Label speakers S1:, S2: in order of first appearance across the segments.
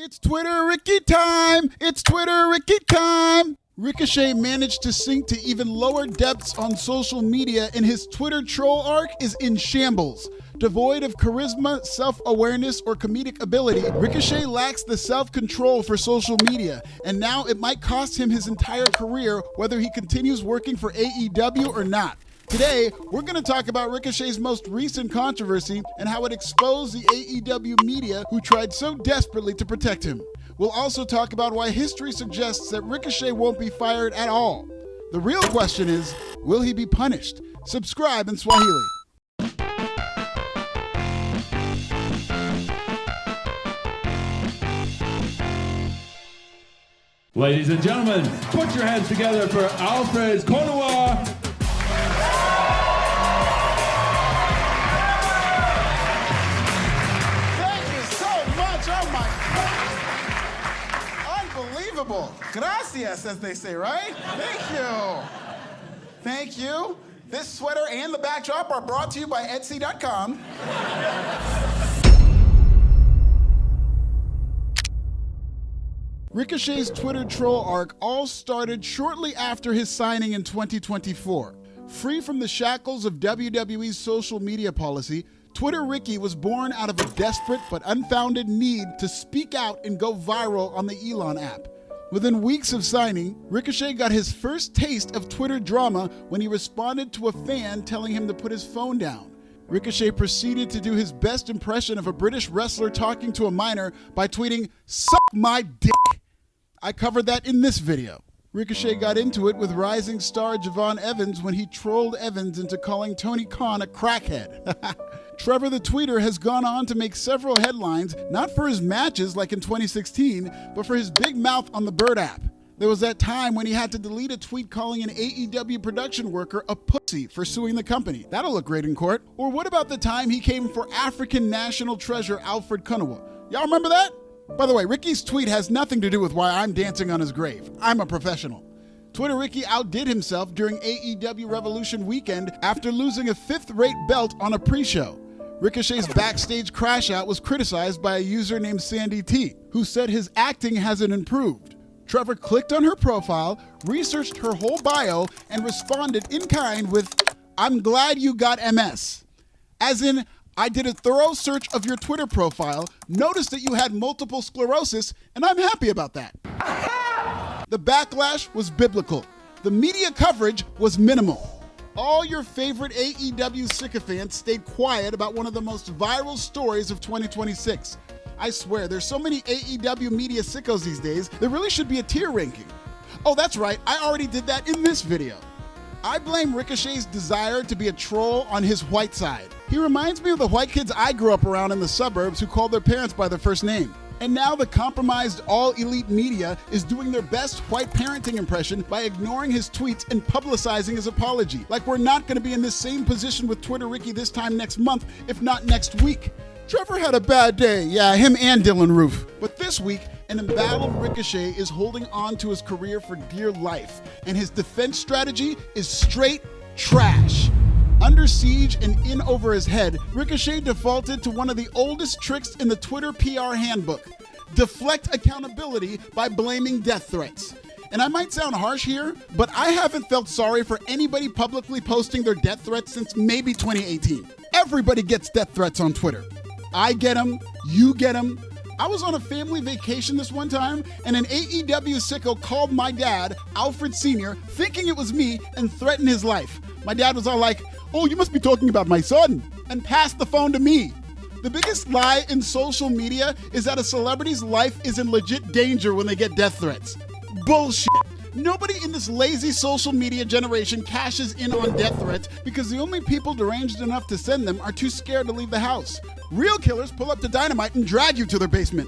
S1: It's Twitter Ricky time! It's Twitter Ricky time! Ricochet managed to sink to even lower depths on social media, and his Twitter troll arc is in shambles. Devoid of charisma, self-awareness, or comedic ability, Ricochet lacks the self-control for social media, and now it might cost him his entire career whether he continues working for AEW or not. Today, we're going to talk about Ricochet's most recent controversy and how it exposed the AEW media who tried so desperately to protect him. We'll also talk about why history suggests that Ricochet won't be fired at all. The real question is, will he be punished? Subscribe in Swahili.
S2: Ladies and gentlemen, put your hands together for Alfred Konuwa.
S1: Unbelievable. Gracias, as they say, right? Thank you. Thank you. This sweater and the backdrop are brought to you by Etsy.com. Ricochet's Twitter troll arc all started shortly after his signing in 2024. Free from the shackles of WWE's social media policy, Twitter Ricky was born out of a desperate but unfounded need to speak out and go viral on the Elon app. Within weeks of signing, Ricochet got his first taste of Twitter drama when he responded to a fan telling him to put his phone down. Ricochet proceeded to do his best impression of a British wrestler talking to a minor by tweeting, "Suck my dick." I covered that in this video. Ricochet got into it with rising star Javon Evans when he trolled Evans into calling Tony Khan a crackhead. Trevor the Tweeter has gone on to make several headlines, not for his matches like in 2016, but for his big mouth on the Bird app. There was that time when he had to delete a tweet calling an AEW production worker a pussy for suing the company. That'll look great in court. Or what about the time he came for African national treasure Alfred Konuwa? Y'all remember that? By the way, Ricky's tweet has nothing to do with why I'm dancing on his grave. I'm a professional. Twitter Ricky outdid himself during AEW Revolution weekend after losing a fifth-rate belt on a pre-show. Ricochet's backstage crash-out was criticized by a user named Sandy T, who said his acting hasn't improved. Trevor clicked on her profile, researched her whole bio, and responded in kind with, "I'm glad you got MS." As in, I did a thorough search of your Twitter profile, noticed that you had multiple sclerosis, and I'm happy about that. The backlash was biblical. The media coverage was minimal. All your favorite AEW sycophants stayed quiet about one of the most viral stories of 2026. I swear, there's so many AEW media sickos these days, there really should be a tier ranking. Oh, that's right, I already did that in this video. I blame Ricochet's desire to be a troll on his white side. He reminds me of the white kids I grew up around in the suburbs who called their parents by their first name. And now the compromised all-elite media is doing their best white parenting impression by ignoring his tweets and publicizing his apology. Like we're not going to be in this same position with Twitter Ricky this time next month, if not next week. Trevor had a bad day, yeah, him and Dylan Roof. But this week, an embattled Ricochet is holding on to his career for dear life, and his defense strategy is straight trash. Under siege and in over his head, Ricochet defaulted to one of the oldest tricks in the Twitter PR handbook: deflect accountability by blaming death threats. And I might sound harsh here, but I haven't felt sorry for anybody publicly posting their death threats since maybe 2018. Everybody gets death threats on Twitter. I get them, you get them. I was on a family vacation this one time, and an AEW sicko called my dad, Alfred Sr., thinking it was me, and threatened his life. My dad was all like, "Oh, you must be talking about my son," and passed the phone to me. The biggest lie in social media is that a celebrity's life is in legit danger when they get death threats. Bullshit. Nobody in this lazy social media generation cashes in on death threats because the only people deranged enough to send them are too scared to leave the house. Real killers pull up to Dynamite and drag you to their basement.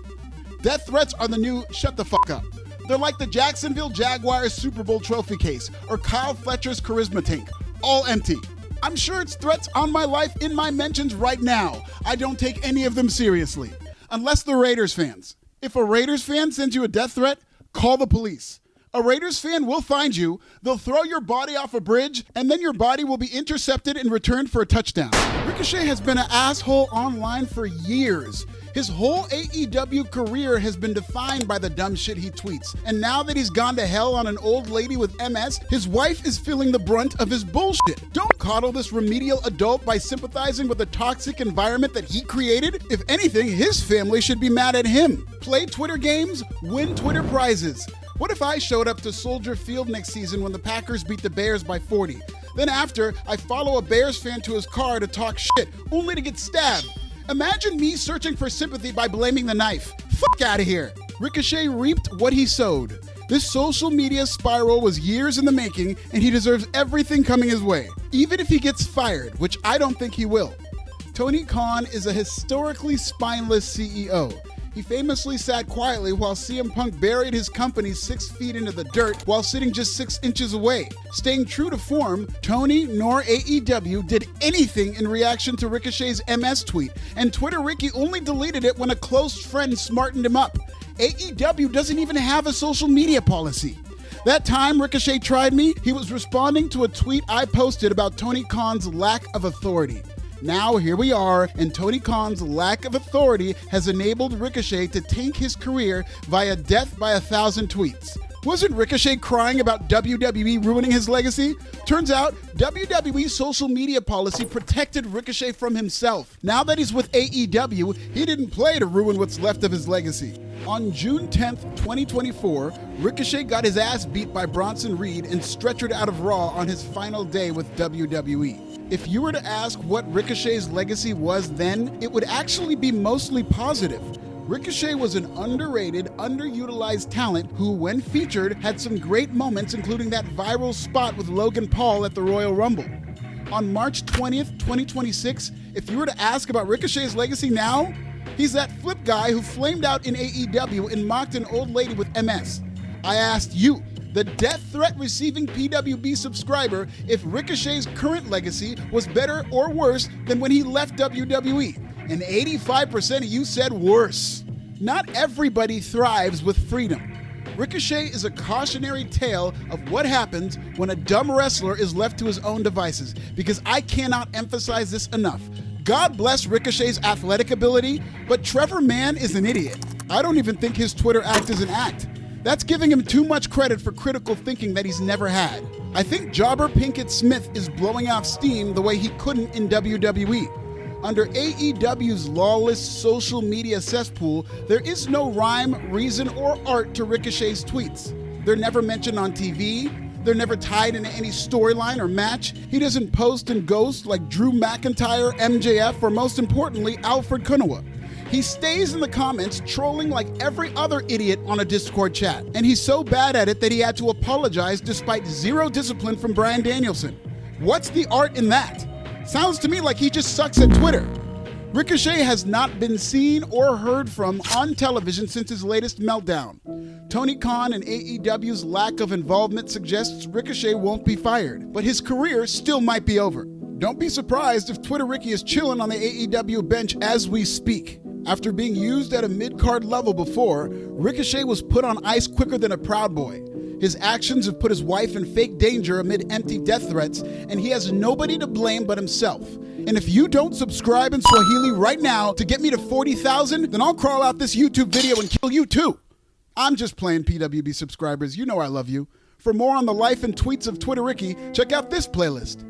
S1: Death threats are the new shut the fuck up. They're like the Jacksonville Jaguars Super Bowl trophy case or Kyle Fletcher's charisma tank. All empty. I'm sure it's threats on my life in my mentions right now. I don't take any of them seriously. Unless they're Raiders fans. If a Raiders fan sends you a death threat, call the police. A Raiders fan will find you, they'll throw your body off a bridge, and then your body will be intercepted and returned for a touchdown. Ricochet has been an asshole online for years. His whole AEW career has been defined by the dumb shit he tweets. And now that he's gone to hell on an old lady with MS, his wife is feeling the brunt of his bullshit. Don't coddle this remedial adult by sympathizing with the toxic environment that he created. If anything, his family should be mad at him. Play Twitter games, win Twitter prizes. What if I showed up to Soldier Field next season when the Packers beat the Bears by 40? Then after, I follow a Bears fan to his car to talk shit, only to get stabbed. Imagine me searching for sympathy by blaming the knife. Fuck out of here. Ricochet reaped what he sowed. This social media spiral was years in the making, and he deserves everything coming his way, even if he gets fired, which I don't think he will. Tony Khan is a historically spineless CEO. He famously sat quietly while CM Punk buried his company 6 feet into the dirt while sitting just 6 inches away. Staying true to form, Tony nor AEW did anything in reaction to Ricochet's MS tweet, and Twitter Ricky only deleted it when a close friend smartened him up. AEW doesn't even have a social media policy. That time Ricochet tried me, he was responding to a tweet I posted about Tony Khan's lack of authority. Now here we are, and Tony Khan's lack of authority has enabled Ricochet to tank his career via death by 1,000 tweets. Wasn't Ricochet crying about WWE ruining his legacy? Turns out, WWE's social media policy protected Ricochet from himself. Now that he's with AEW, he didn't play to ruin what's left of his legacy. On June 10th, 2024, Ricochet got his ass beat by Bronson Reed and stretchered out of Raw on his final day with WWE. If you were to ask what Ricochet's legacy was then, it would actually be mostly positive. Ricochet was an underrated, underutilized talent who, when featured, had some great moments, including that viral spot with Logan Paul at the Royal Rumble. On March 20th, 2026, if you were to ask about Ricochet's legacy now, he's that flip guy who flamed out in AEW and mocked an old lady with MS. I asked you, the death threat receiving PWB subscriber, if Ricochet's current legacy was better or worse than when he left WWE. And 85% of you said worse. Not everybody thrives with freedom. Ricochet is a cautionary tale of what happens when a dumb wrestler is left to his own devices, because I cannot emphasize this enough. God bless Ricochet's athletic ability, but Trevor Mann is an idiot. I don't even think his Twitter act is an act. That's giving him too much credit for critical thinking that he's never had. I think Jobber Pinkett Smith is blowing off steam the way he couldn't in WWE. Under AEW's lawless social media cesspool, there is no rhyme, reason, or art to Ricochet's tweets. They're never mentioned on TV. They're never tied into any storyline or match. He doesn't post and ghost like Drew McIntyre, MJF, or most importantly, Alfred Konuwa. He stays in the comments trolling like every other idiot on a Discord chat. And he's so bad at it that he had to apologize despite zero discipline from Bryan Danielson. What's the art in that? Sounds to me like he just sucks at Twitter. Ricochet has not been seen or heard from on television since his latest meltdown. Tony Khan and AEW's lack of involvement suggests Ricochet won't be fired, but his career still might be over. Don't be surprised if Twitter Ricky is chilling on the AEW bench as we speak. After being used at a mid-card level before, Ricochet was put on ice quicker than a Proud Boy. His actions have put his wife in fake danger amid empty death threats, and he has nobody to blame but himself. And if you don't subscribe in Swahili right now to get me to 40,000, then I'll crawl out this YouTube video and kill you too. I'm just playing, PWB subscribers. You know I love you. For more on the life and tweets of Twitter Ricky, check out this playlist.